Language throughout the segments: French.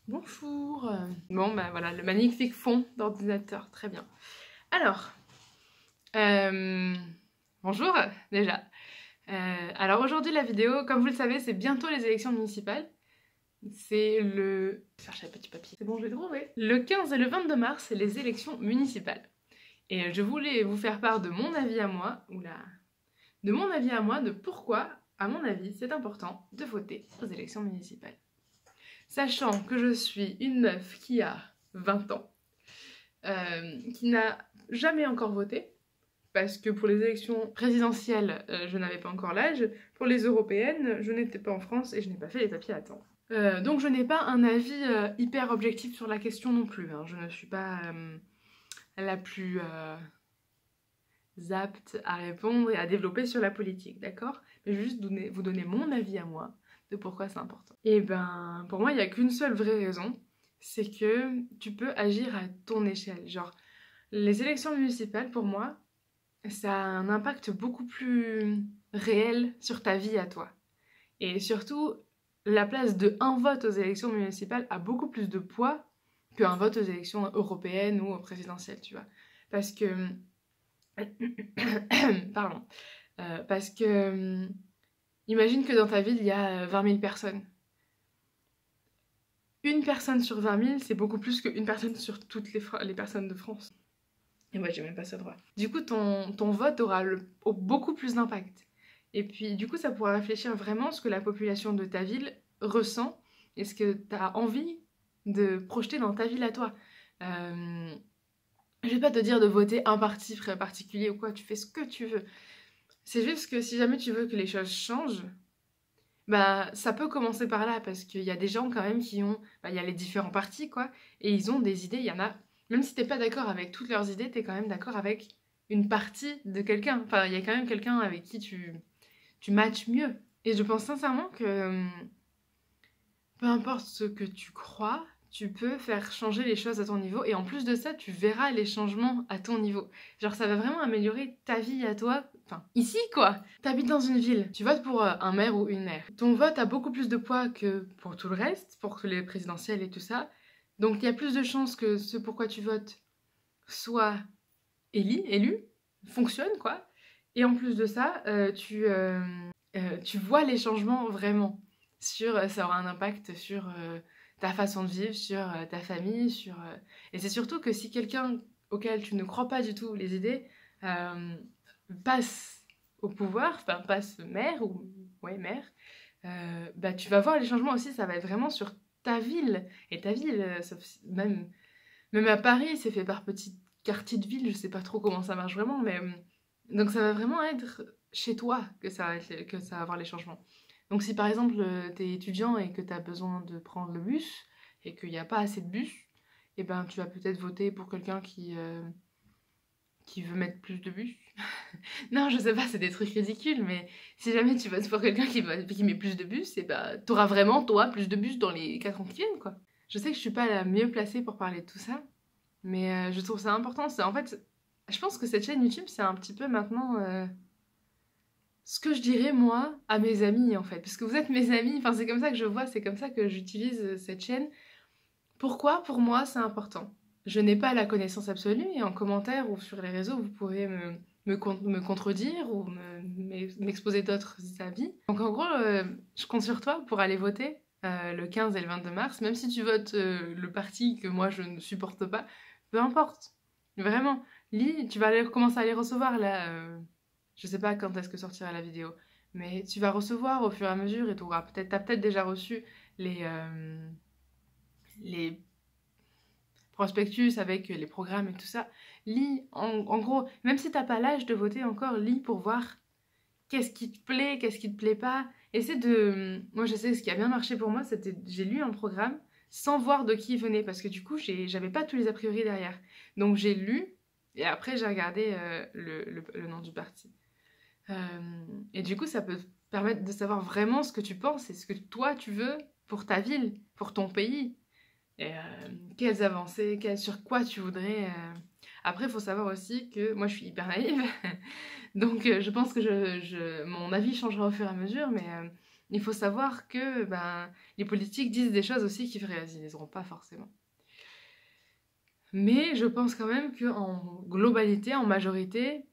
Bonjour. Bon bah voilà, le magnifique fond d'ordinateur, très bien. Alors, bonjour déjà. Alors aujourd'hui la vidéo, comme vous le savez, c'est bientôt les élections municipales. C'est le... Cherchez un petit papier. C'est bon, je vais trouver. Le 15 et le 22 mars, c'est les élections municipales. Et je voulais vous faire part de mon avis à moi, de pourquoi, à mon avis, c'est important de voter aux élections municipales. Sachant que je suis une meuf qui a 20 ans, qui n'a jamais encore voté, parce que pour les élections présidentielles, je n'avais pas encore l'âge, pour les européennes, je n'étais pas en France et je n'ai pas fait les papiers à temps. Donc je n'ai pas un avis hyper objectif sur la question non plus, hein. Je ne suis pas la plus apte à répondre et à développer sur la politique, d'accord? Mais je vais juste vous donner mon avis à moi de pourquoi c'est important. Et ben, pour moi, il n'y a qu'une seule vraie raison, c'est que tu peux agir à ton échelle. Genre, les élections municipales, pour moi, ça a un impact beaucoup plus réel sur ta vie à toi. Et surtout, la place de un vote aux élections municipales a beaucoup plus de poids qu'un vote aux élections européennes ou présidentielles, tu vois. Parce que... Pardon. Parce que... Imagine que dans ta ville, il y a 20 000 personnes. Une personne sur 20 000, c'est beaucoup plus qu'une personne sur toutes les personnes de France. Et moi, j'ai même pas ce droit. Du coup, ton vote aura beaucoup plus d'impact. Et puis, du coup, ça pourra réfléchir vraiment ce que la population de ta ville ressent et ce que tu as envie de projeter dans ta ville à toi. Je vais pas te dire de voter un parti particulier ou quoi, tu fais ce que tu veux. C'est juste que si jamais tu veux que les choses changent, bah ça peut commencer par là, parce qu'il y a des gens quand même qui ont... Bah, il y a les différents partis, quoi, et ils ont des idées, il y en a... Même si t'es pas d'accord avec toutes leurs idées, t'es quand même d'accord avec une partie de quelqu'un. Enfin, il y a quand même quelqu'un avec qui tu matches mieux. Et je pense sincèrement que peu importe ce que tu crois, tu peux faire changer les choses à ton niveau. Et en plus de ça, tu verras les changements à ton niveau. Genre, ça va vraiment améliorer ta vie à toi. Enfin, ici, quoi. T'habites dans une ville, tu votes pour un maire ou une maire. Ton vote a beaucoup plus de poids que pour tout le reste, pour les présidentielles et tout ça. Donc, il y a plus de chances que ce pourquoi tu votes soit élu, fonctionne, quoi. Et en plus de ça, tu vois les changements vraiment. Ça aura un impact sur ta façon de vivre, sur ta famille, et c'est surtout que si quelqu'un auquel tu ne crois pas du tout les idées passe au pouvoir, enfin passe maire, bah tu vas voir les changements aussi, ça va être vraiment sur ta ville. Et ta ville, même à Paris, c'est fait par petits quartiers de ville, je sais pas trop comment ça marche vraiment, mais donc ça va vraiment être chez toi que ça va avoir les changements. Donc si par exemple t'es étudiant et que t'as besoin de prendre le bus et qu'il n'y a pas assez de bus, et ben tu vas peut-être voter pour quelqu'un qui veut mettre plus de bus. Non, je sais pas, c'est des trucs ridicules, mais si jamais tu votes pour quelqu'un qui met plus de bus, et ben t'auras vraiment, toi, plus de bus dans les 4 ans qui viennent, quoi. Je sais que je suis pas la mieux placée pour parler de tout ça, mais je trouve ça important. En fait, je pense que cette chaîne YouTube, c'est un petit peu maintenant ce que je dirais, moi, à mes amis, en fait. Parce que vous êtes mes amis, enfin, c'est comme ça que je vois, c'est comme ça que j'utilise cette chaîne. Pourquoi, pour moi, c'est important? Je n'ai pas la connaissance absolue, et en commentaire ou sur les réseaux, vous pourrez me contredire ou m'exposer d'autres avis. Donc, en gros, je compte sur toi pour aller voter le 15 et le 22 mars, même si tu votes le parti que moi je ne supporte pas, peu importe. Vraiment, tu vas commencer à les recevoir là. Je sais pas quand est-ce que sortira la vidéo, mais tu vas recevoir au fur et à mesure et t'as peut-être déjà reçu les prospectus avec les programmes et tout ça. Lis, en gros, même si t'as pas l'âge de voter encore, lis pour voir qu'est-ce qui te plaît, qu'est-ce qui te plaît pas. Moi, je sais, ce qui a bien marché pour moi, c'était j'ai lu un programme sans voir de qui il venait, parce que du coup, j'avais pas tous les a priori derrière. Donc j'ai lu, et après j'ai regardé le nom du parti. Et du coup, ça peut te permettre de savoir vraiment ce que tu penses et ce que toi tu veux pour ta ville, pour ton pays. Et quelles avancées, sur quoi tu voudrais. Après, il faut savoir aussi que moi, je suis hyper naïve. Donc, je pense que mon avis changera au fur et à mesure. Mais il faut savoir que ben, les politiques disent des choses aussi qu'ils ne réaliseront pas forcément. Mais je pense quand même qu'en globalité, en majorité,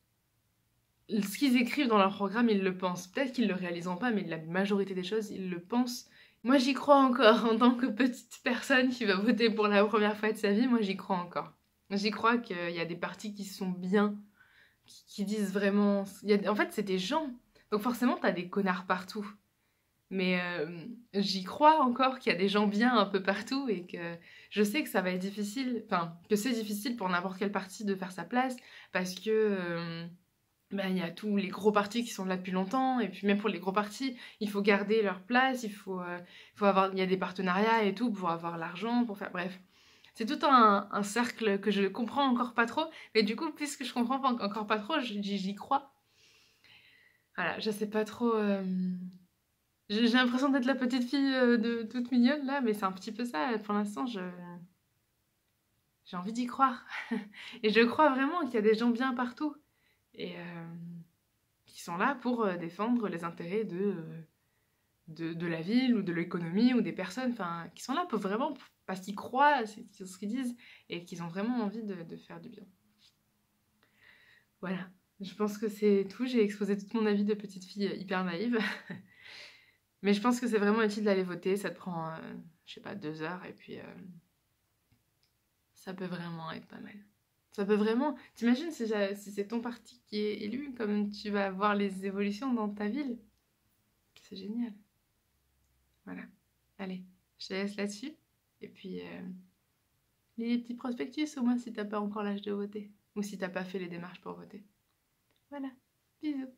ce qu'ils écrivent dans leur programme, ils le pensent. Peut-être qu'ils ne le réaliseront pas, mais la majorité des choses, ils le pensent. Moi, j'y crois encore. En tant que petite personne qui va voter pour la première fois de sa vie, moi, j'y crois encore. J'y crois qu'il y a des partis qui sont bien, qui disent vraiment... En fait, c'est des gens. Donc forcément, t'as des connards partout. Mais j'y crois encore qu'il y a des gens bien un peu partout et que je sais que ça va être difficile, enfin, que c'est difficile pour n'importe quel parti de faire sa place parce que ben, il y a tous les gros partis qui sont là depuis longtemps et puis même pour les gros partis, il faut garder leur place, il y a des partenariats et tout pour avoir l'argent, pour faire... Bref. C'est tout un cercle que je comprends encore pas trop, mais du coup, puisque je comprends encore pas trop, j'y crois. Voilà, je sais pas trop... J'ai l'impression d'être la petite fille de toute mignonne là, mais c'est un petit peu ça. Pour l'instant, j'ai envie d'y croire. Et je crois vraiment qu'il y a des gens bien partout et qui sont là pour défendre les intérêts de la ville ou de l'économie ou des personnes, enfin, qui sont là pour vraiment parce qu'ils croient c'est ce qu'ils disent et qu'ils ont vraiment envie de faire du bien. Voilà. Je pense que c'est tout. J'ai exposé tout mon avis de petite fille hyper naïve. Mais je pense que c'est vraiment utile d'aller voter. Ça te prend, je sais pas, 2 heures et puis ça peut vraiment être pas mal. Ça peut vraiment... T'imagines si c'est ton parti qui est élu, comme tu vas voir les évolutions dans ta ville. C'est génial. Voilà. Allez, je te laisse là-dessus. Et puis, les petits prospectus au moins si t'as pas encore l'âge de voter. Ou si t'as pas fait les démarches pour voter. Voilà. Bisous.